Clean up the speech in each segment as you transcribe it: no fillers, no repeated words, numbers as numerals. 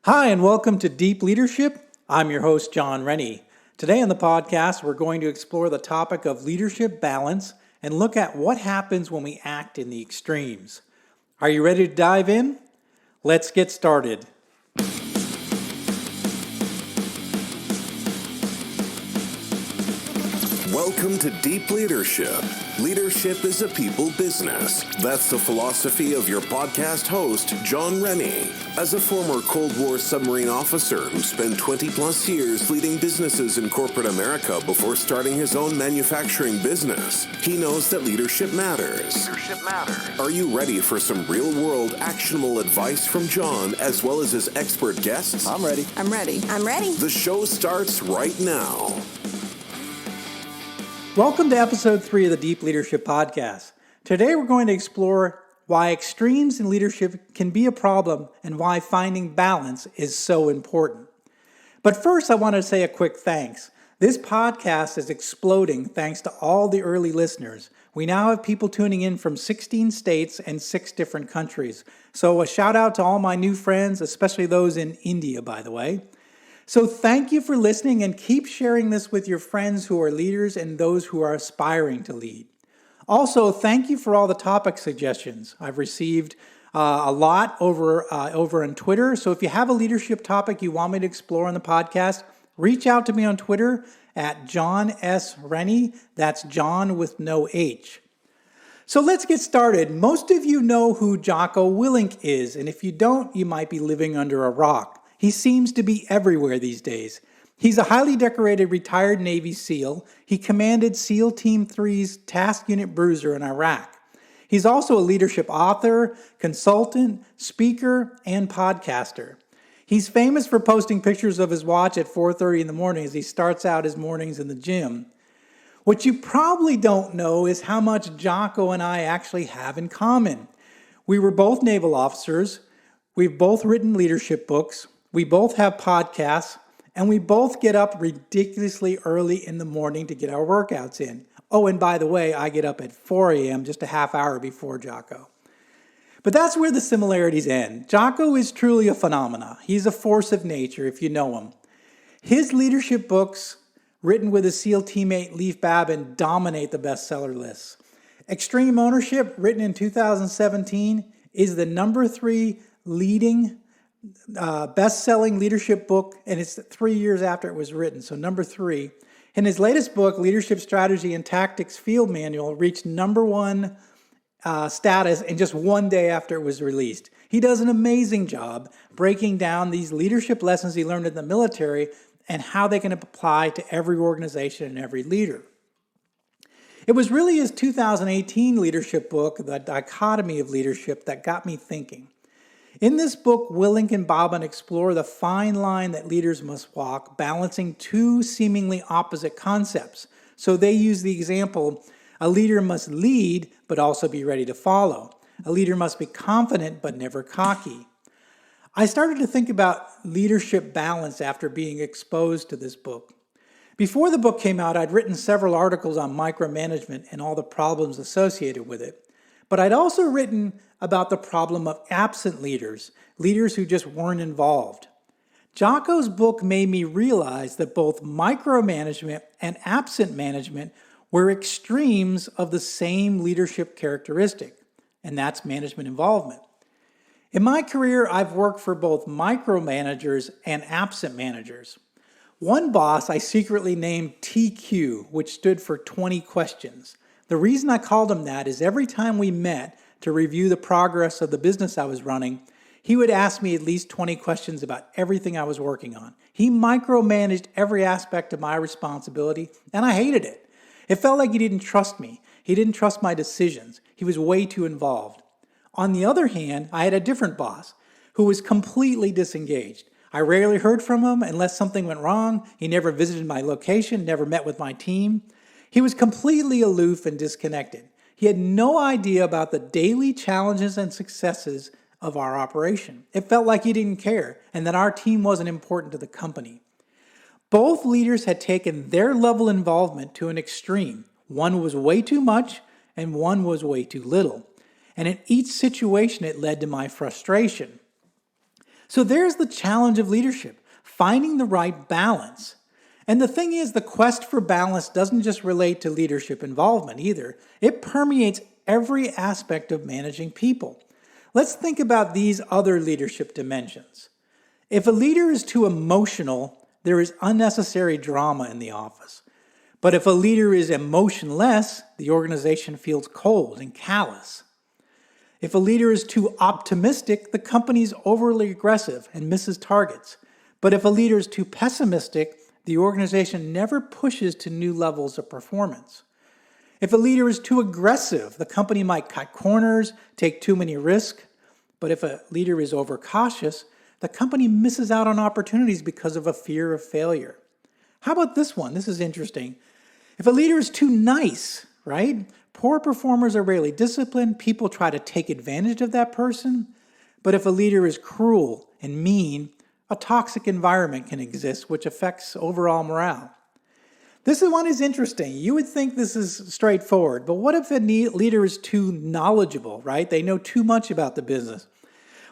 Hi, and welcome to Deep Leadership. I'm your host, John Rennie. Today on the podcast, we're going to explore the topic of leadership balance and look at what happens when we act in the extremes. Are you ready to dive in? Let's get started. Welcome to Deep Leadership. Leadership is a people business. That's the philosophy of your podcast host, John Rennie. As a former Cold War submarine officer who spent 20 plus years leading businesses in corporate America before starting his own manufacturing business, he knows that leadership matters. Are you ready for some real-world actionable advice from John as well as his expert guests? I'm ready. The show starts right now. Welcome to episode 3 of the Deep Leadership Podcast. Today we're going to explore why extremes in leadership can be a problem and why finding balance is so important. But first, I want to say a quick thanks. This podcast is exploding thanks to all the early listeners. We now have people tuning in from 16 states and 6 different countries. So a shout out to all my new friends, especially those in India, by the way. So thank you for listening and keep sharing this with your friends who are leaders and those who are aspiring to lead. Also, thank you for all the topic suggestions. I've received a lot over on Twitter. So if you have a leadership topic you want me to explore on the podcast, reach out to me on Twitter at John S. Rennie. That's John with no H. So let's get started. Most of you know who Jocko Willink is, and if you don't, you might be living under a rock. He seems to be everywhere these days. He's a highly decorated retired Navy SEAL. He commanded SEAL Team 3's Task Unit Bruiser in Iraq. He's also a leadership author, consultant, speaker, and podcaster. He's famous for posting pictures of his watch at 4:30 in the morning as he starts out his mornings in the gym. What you probably don't know is how much Jocko and I actually have in common. We were both naval officers. We've both written leadership books. We both have podcasts, and we both get up ridiculously early in the morning to get our workouts in. Oh, and by the way, I get up at 4 a.m., just a half hour before Jocko. But that's where the similarities end. Jocko is truly a phenomenon. He's a force of nature if you know him. His leadership books, written with his SEAL teammate Leif Babin, dominate the bestseller lists. Extreme Ownership, written in 2017, is the number 3 leading best-selling leadership book, and it's 3 years after it was written, so number 3. In his latest book, Leadership Strategy and Tactics Field Manual, reached number 1 status in just 1 day after it was released. He does an amazing job breaking down these leadership lessons he learned in the military and how they can apply to every organization and every leader. It was really his 2018 leadership book, The Dichotomy of Leadership, that got me thinking. In this book, Willink and Babin explore the fine line that leaders must walk, balancing 2 seemingly opposite concepts. So they use the example, a leader must lead, but also be ready to follow. A leader must be confident, but never cocky. I started to think about leadership balance after being exposed to this book. Before the book came out, I'd written several articles on micromanagement and all the problems associated with it. But I'd also written about the problem of absent leaders, leaders who just weren't involved. Jocko's book made me realize that both micromanagement and absent management were extremes of the same leadership characteristic, and that's management involvement. In my career, I've worked for both micromanagers and absent managers. One boss I secretly named TQ, which stood for 20 questions. The reason I called him that is every time we met to review the progress of the business I was running, he would ask me at least 20 questions about everything I was working on. He micromanaged every aspect of my responsibility, and I hated it. It felt like he didn't trust me. He didn't trust my decisions. He was way too involved. On the other hand, I had a different boss who was completely disengaged. I rarely heard from him unless something went wrong. He never visited my location, never met with my team. He was completely aloof and disconnected. He had no idea about the daily challenges and successes of our operation. It felt like he didn't care and that our team wasn't important to the company. Both leaders had taken their level of involvement to an extreme. One was way too much and one was way too little. And in each situation, it led to my frustration. So there's the challenge of leadership, finding the right balance. And the thing is, the quest for balance doesn't just relate to leadership involvement either. It permeates every aspect of managing people. Let's think about these other leadership dimensions. If a leader is too emotional, there is unnecessary drama in the office. But if a leader is emotionless, the organization feels cold and callous. If a leader is too optimistic, the company is overly aggressive and misses targets. But if a leader is too pessimistic, the organization never pushes to new levels of performance. If a leader is too aggressive, the company might cut corners, take too many risks. But if a leader is overcautious, the company misses out on opportunities because of a fear of failure. How about this one? This is interesting. If a leader is too nice, right? Poor performers are rarely disciplined. People try to take advantage of that person. But if a leader is cruel and mean, a toxic environment can exist, which affects overall morale. This one is interesting. You would think this is straightforward, but what if a leader is too knowledgeable, right? They know too much about the business.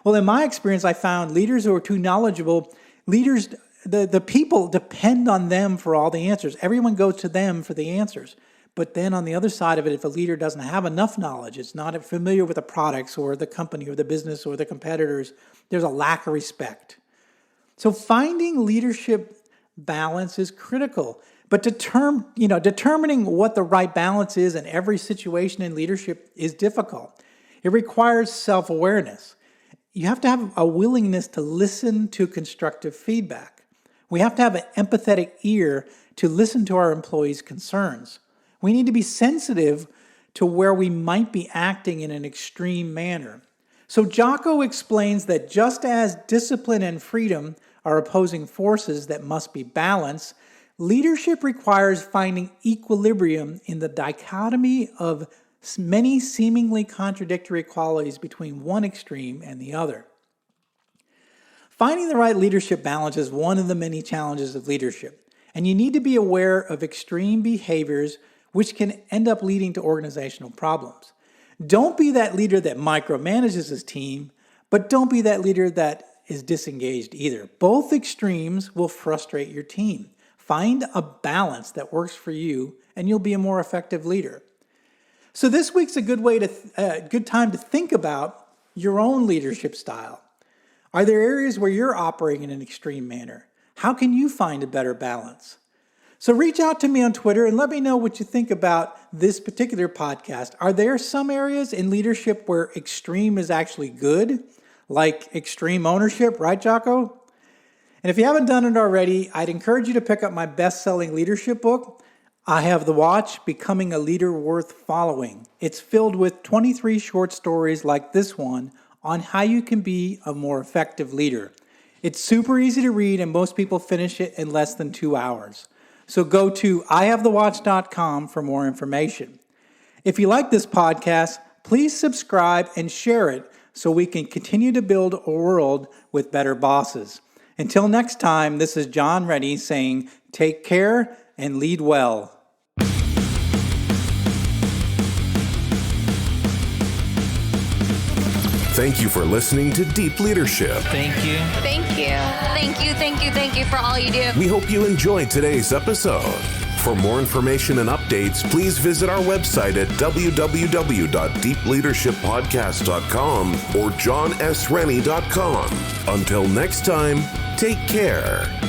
Well, in my experience, I found leaders who are too knowledgeable, the people depend on them for all the answers. Everyone goes to them for the answers. But then on the other side of it, if a leader doesn't have enough knowledge, it's not familiar with the products or the company or the business or the competitors, there's a lack of respect. So finding leadership balance is critical. But determining what the right balance is in every situation in leadership is difficult. It requires self-awareness. You have to have a willingness to listen to constructive feedback. We have to have an empathetic ear to listen to our employees' concerns. We need to be sensitive to where we might be acting in an extreme manner. So Jocko explains that just as discipline and freedom are opposing forces that must be balanced, leadership requires finding equilibrium in the dichotomy of many seemingly contradictory qualities between one extreme and the other. Finding the right leadership balance is one of the many challenges of leadership, and you need to be aware of extreme behaviors which can end up leading to organizational problems. Don't be that leader that micromanages his team, but don't be that leader that is disengaged either. Both extremes will frustrate your team. Find a balance that works for you, and you'll be a more effective leader. So this week's a good time to think about your own leadership style. Are there areas where you're operating in an extreme manner? How can you find a better balance? So reach out to me on Twitter and let me know what you think about this particular podcast. Are there some areas in leadership where extreme is actually good, like extreme ownership, right, Jocko? And if you haven't done it already, I'd encourage you to pick up my best-selling leadership book, I Have the Watch, Becoming a Leader Worth Following. It's filled with 23 short stories like this one on how you can be a more effective leader. It's super easy to read, and most people finish it in less than 2 hours. So go to ihavethewatch.com for more information. If you like this podcast, please subscribe and share it so we can continue to build a world with better bosses. Until next time, this is John Rennie saying, take care and lead well. Thank you for listening to Deep Leadership. Thank you. Thank you. Thank you, thank you, thank you for all you do. We hope you enjoyed today's episode. For more information and updates, please visit our website at www.deepleadershippodcast.com or johnsrennie.com. Until next time, take care.